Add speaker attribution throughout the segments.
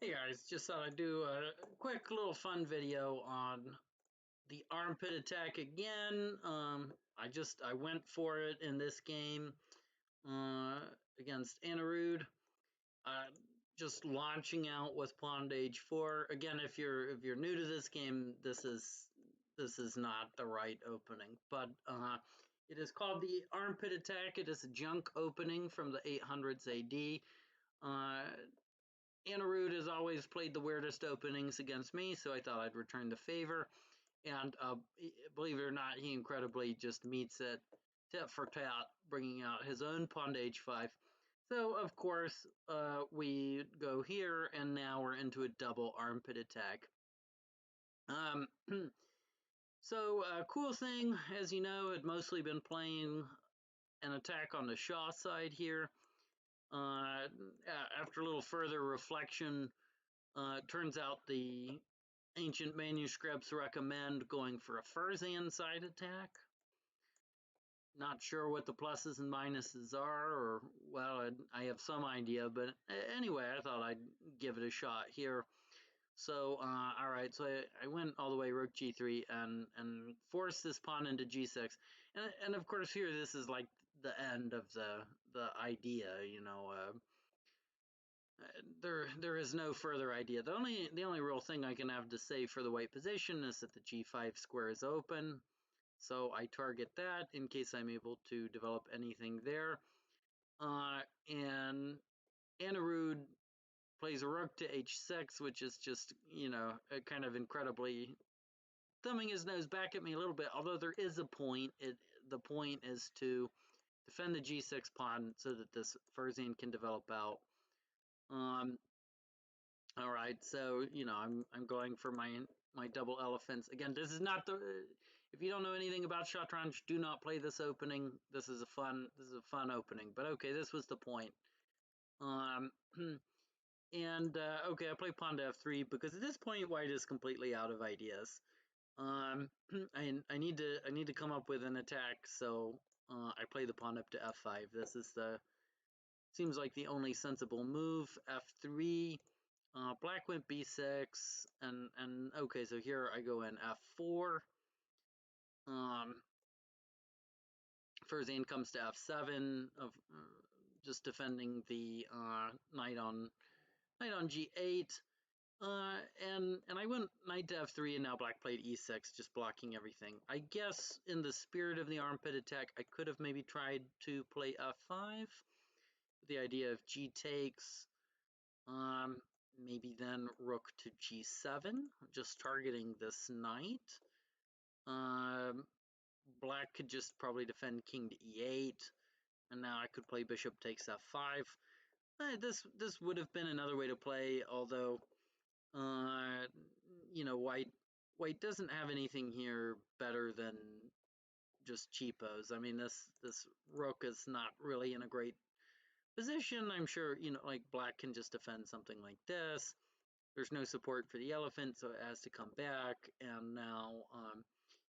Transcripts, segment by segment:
Speaker 1: Hey guys, just thought I'd do a quick little fun video on the armpit attack again. I went for it in this game against Anirudh. Uh, just launching out with pawn to h4. Again, if you're new to this game, this is not the right opening, but it is called the armpit attack. It is a junk opening from the 800s AD. Uh, Anirudh has always played the weirdest openings against me, so I thought I'd return the favor. And believe it or not, he incredibly just meets it tit for tat, bringing out his own pawn to h5. So, of course, we go here, and now we're into a double armpit attack. Um, cool thing, as you know, had mostly been playing an attack on the Shah side here. After a little further reflection, it turns out the ancient manuscripts recommend going for a Furzan side attack. Not sure what the pluses and minuses are, or, well, I have some idea, but anyway, I thought I'd give it a shot here. So, all right, so I went all the way rook g3 and forced this pawn into g6. And of course, here, this is like the end of the idea, you know. There is no further idea. The only real thing I can have to say for the white position is that the g5 square is open, so I target that in case I'm able to develop anything there. And Anirudh plays a rook to h6, which is just, a kind of incredibly thumbing his nose back at me a little bit. Although there is a point. The point is to defend the g6 pawn so that this Furzan can develop out. All right, so I'm going for my double elephants again. This is not the if you don't know anything about Shatranj, do not play this opening. This is a fun opening. But okay, this was the point. Um, and okay, I play pawn to f3 because at this point white is completely out of ideas. I need to come up with an attack, so I play the pawn up to f5. This is the seems like the only sensible move. F3. Black went b6, and okay, so here I go in f4. Furzan comes to f7, of just defending the knight on g8. And I went knight to f3, and now black played e6, just blocking everything. I guess in the spirit of the armpit attack, I could have maybe tried to play f5, the idea of g takes. Maybe then rook to g7, just targeting this knight. Black could just probably defend king to e8, and now I could play bishop takes f5. This would have been another way to play, although white doesn't have anything here better than just cheapos. I mean, this rook is not really in a great position. I'm sure like black can just defend something like this. There's no support for the elephant, so it has to come back. And now,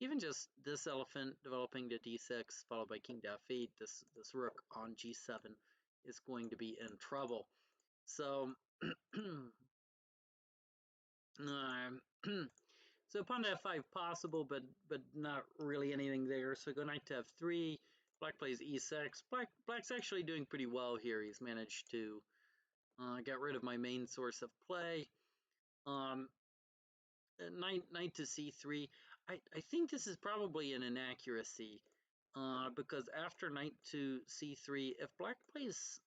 Speaker 1: even just this elephant developing to d6, followed by king to f8, this rook on g7 is going to be in trouble. So, so pawn to f5 possible, but not really anything there. So go knight to f3. Black plays e6. Black's actually doing pretty well here. He's managed to get rid of my main source of play. Knight to c3. I think this is probably an inaccuracy because after knight to c3, if black plays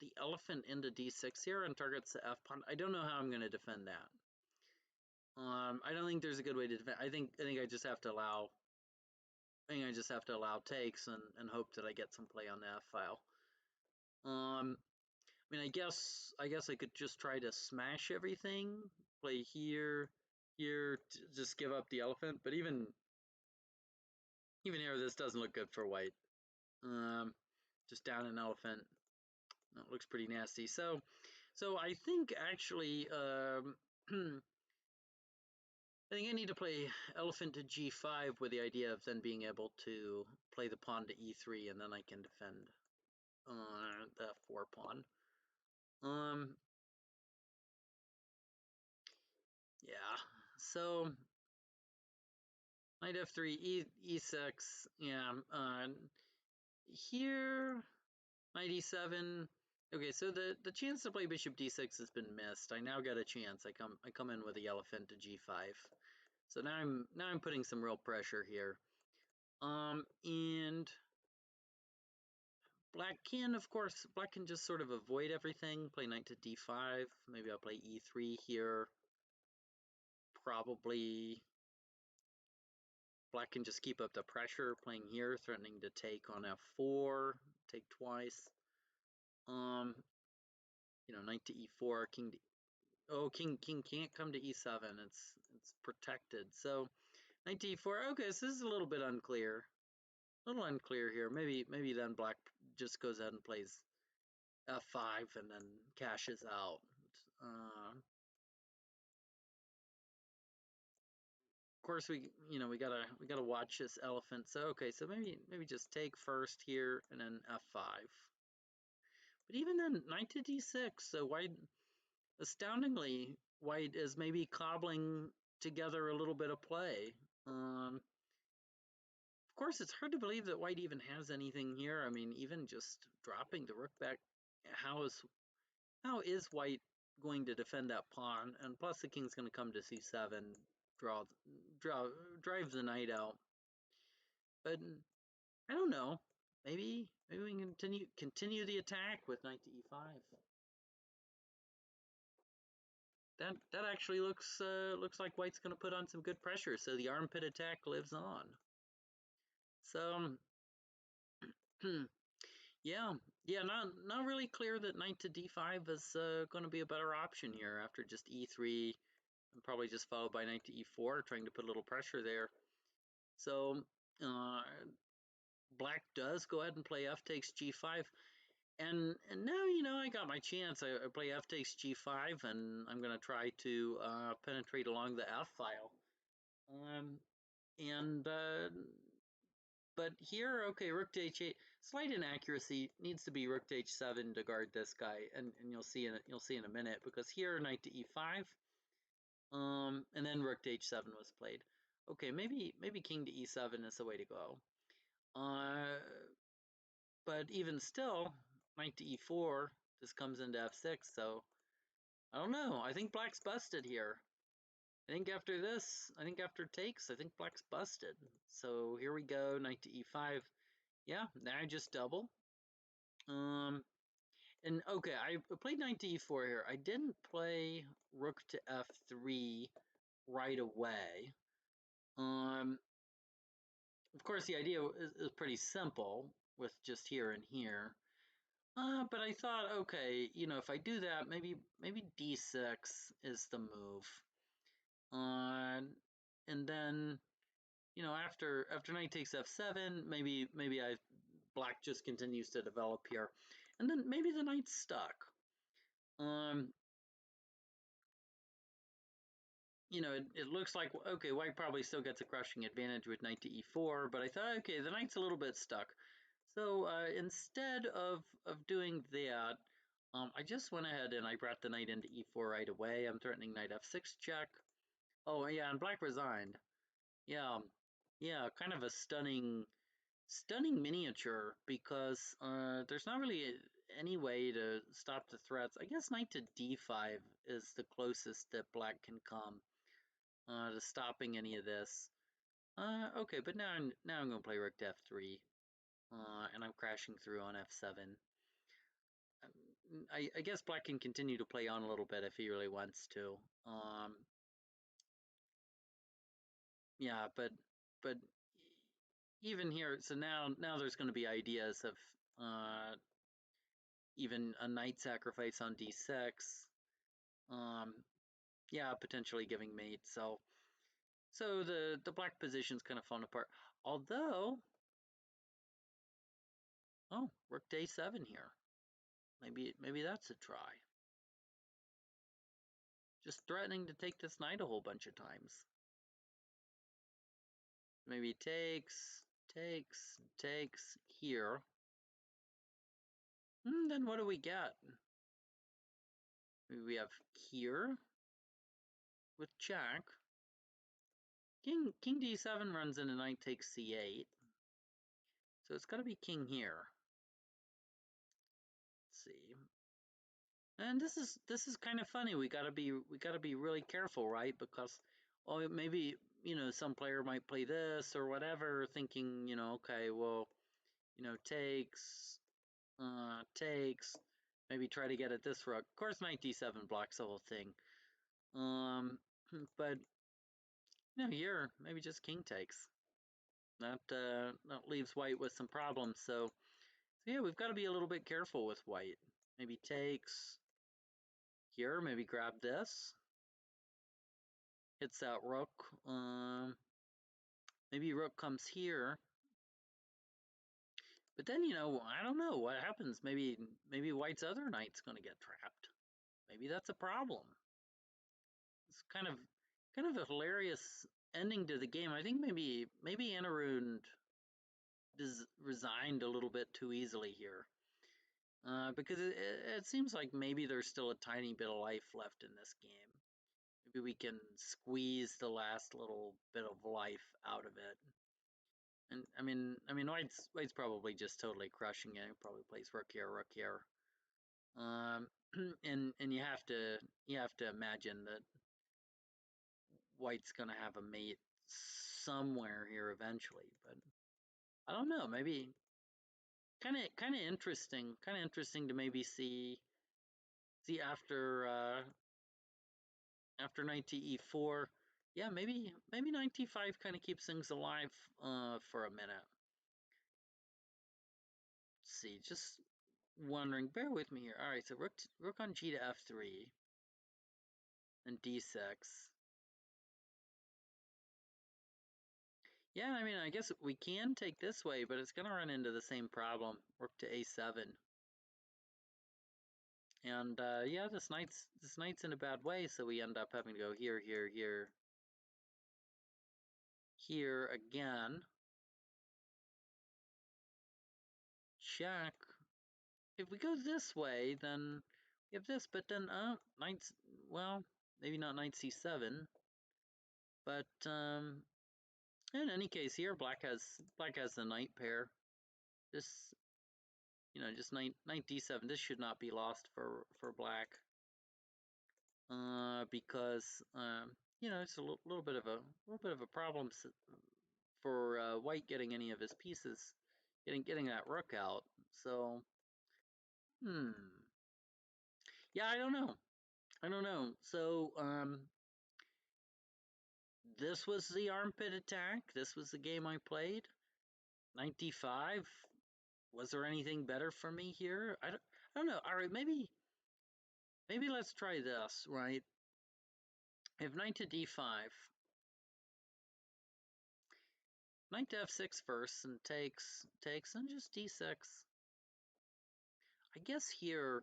Speaker 1: the elephant into d6 here and targets the f pawn, I don't know how I'm going to defend that. I don't think there's a good way to defend. I think I just have to allow. Takes and hope that I get some play on the f file. I mean, I guess I could just try to smash everything, play here, just give up the elephant. But even here, this doesn't look good for white. Just down an elephant. That looks pretty nasty. So I think actually, I think I need to play elephant to g5 with the idea of then being able to play the pawn to e3, and then I can defend the f4 pawn. So knight f3, e6, yeah. Here, knight e7. Okay, so the chance to play bishop d6 has been missed. I now got a chance. I come in with the elephant to g5. So now I'm putting some real pressure here. And black can just sort of avoid everything. Play knight to d5. Maybe I'll play e3 here. Probably black can just keep up the pressure playing here, threatening to take on f4, take twice. Knight to e4, king to, king can't come to e7. It's protected. So knight to e4. Okay, so this is a little bit unclear. A little unclear here. Maybe then black just goes ahead and plays f5 and then cashes out. Of course, we gotta watch this elephant. So okay, so maybe just take first here and then f5. But even then, knight to d6. So white, astoundingly, white is maybe cobbling together a little bit of play. Of course, it's hard to believe that white even has anything here. I mean, even just dropping the rook back, how is white going to defend that pawn? And plus, the king's going to come to c7, drives the knight out. But I don't know. Maybe we can continue the attack with knight to e5. That actually looks like white's going to put on some good pressure. So the armpit attack lives on. So yeah, not really clear that knight to d5 is going to be a better option here after just e3 and probably just followed by knight to e4, trying to put a little pressure there. So uh, black does go ahead and play f takes g5, and now I got my chance. I play f takes g5, and I'm going to try to penetrate along the f file. And but here, okay, rook to h8, slight inaccuracy, needs to be rook to h7 to guard this guy, and you'll see in a minute, because here knight to e5, and then rook to h7 was played. Okay, maybe king to e7 is the way to go. But even still, knight to e4 just comes into f6, so I don't know. I think black's busted here. I think after this, takes, I think black's busted. So here we go, knight to e5. Yeah, now I just double. And okay, I played knight to e4 here. I didn't play rook to f3 right away. Of course, the idea is pretty simple with just here and here. But I thought, okay, if I do that, maybe d6 is the move. And then, after knight takes f7, maybe black just continues to develop here, and then maybe the knight's stuck. It looks like, okay, white probably still gets a crushing advantage with knight to e4, but I thought, okay, the knight's a little bit stuck. So instead of doing that, I just went ahead and I brought the knight into e4 right away. I'm threatening knight f6 check. Oh, yeah, and black resigned. Yeah, yeah, kind of a stunning miniature, because there's not really any way to stop the threats. I guess knight to d5 is the closest that black can come to stopping any of this. Okay, but now I'm going to play rook to f3, and I'm crashing through on f7. I guess black can continue to play on a little bit if he really wants to. Yeah, but even here, so now there's going to be ideas of even a knight sacrifice on d6. Yeah, potentially giving mate. So the black position's kind of falling apart. Although, oh, rook to a7 here. Maybe that's a try. Just threatening to take this knight a whole bunch of times. Maybe takes here. Then what do we get? Maybe we have here with check. King d7 runs into knight takes c8. So it's got to be king here. Let's see. And this is kind of funny. We gotta be really careful, right? Because maybe some player might play this or whatever, thinking okay, well takes takes, maybe try to get at this rook. Of course, knight d7 blocks the whole thing. But here maybe just king takes. That leaves white with some problems. So yeah, we've got to be a little bit careful with white. Maybe takes here. Maybe grab this. Hits that rook. Maybe rook comes here. But then I don't know what happens. Maybe white's other knight's going to get trapped. Maybe that's a problem. It's kind of a hilarious ending to the game. I think maybe Anarund resigned a little bit too easily here, because it seems like maybe there's still a tiny bit of life left in this game. Maybe we can squeeze the last little bit of life out of it. And I mean, White's probably just totally crushing it. He probably plays rook here. And you have to imagine that White's gonna have a mate somewhere here eventually. But I don't know. Maybe kind of interesting. To maybe see after knight to e4. Yeah, maybe knight t5 kind of keeps things alive for a minute. Let's see, just wondering, bear with me here. All right, so rook on g to f3 and d6. Yeah, I mean, I guess we can take this way, but it's going to run into the same problem. Rook to a7. And yeah, this knight's in a bad way, so we end up having to go here, here again. Check. If we go this way, then we have this, but then knight's, well, maybe not knight c7, but in any case here, black has the knight pair. This, just knight d7. This should not be lost for black, because it's a little bit of a problem for white getting any of his pieces, getting that rook out. So, yeah, I don't know. So, this was the armpit attack. This was the game I played. Knight d5. Was there anything better for me here? I don't know. All right, maybe let's try this, right? I have knight to d5. Knight to f6 first, and takes, and just d6. I guess here,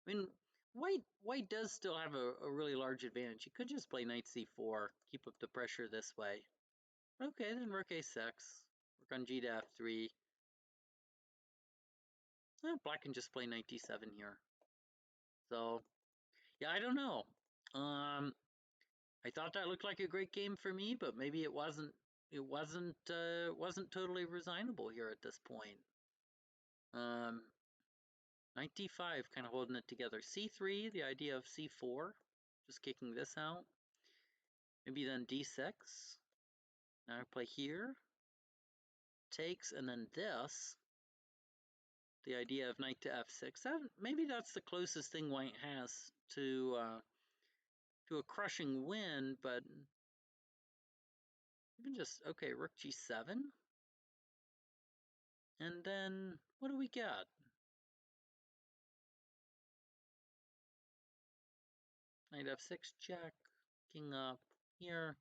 Speaker 1: I mean, white does still have a really large advantage. He could just play knight c4, keep up the pressure this way. Okay, then rook a6, rook on g to f3. Black can just play knight d7 here. So, yeah, I don't know. I thought that looked like a great game for me, but maybe it wasn't. It wasn't totally resignable here at this point. Knight d5, kind of holding it together. c3, the idea of c4, just kicking this out. Maybe then d6. Now I play here. Takes, and then this. The idea of knight to f6. Maybe that's the closest thing white has to a crushing win, but even just, okay, rook g7. And then, what do we get? Knight f6 check, king up here.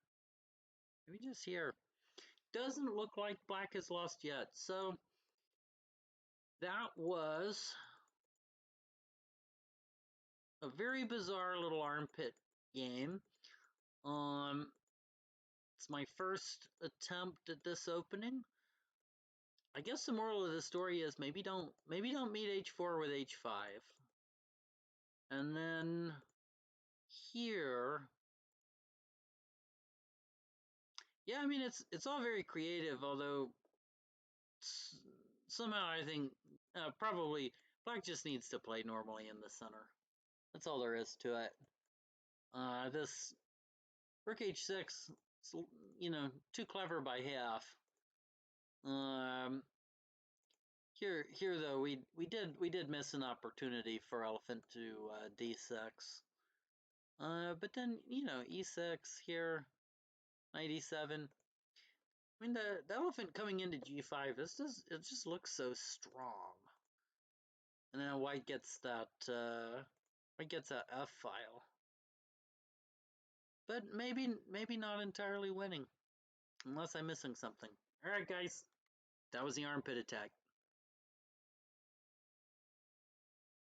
Speaker 1: Maybe just here. Doesn't look like black has lost yet. So that was a very bizarre little armpit game. It's my first attempt at this opening. I guess the moral of the story is maybe don't meet h4 with h5. And then here, Yeah, I mean it's all very creative, although somehow I think probably black just needs to play normally in the center. That's all there is to it. This Rook H6, too clever by half. Um, here though, we did miss an opportunity for Elephant to D6. But then E6 here, knight E7. I mean the Elephant coming into G5. It just looks so strong. And then White gets that F file. But maybe not entirely winning, unless I'm missing something. All right, guys, that was the Armpit attack.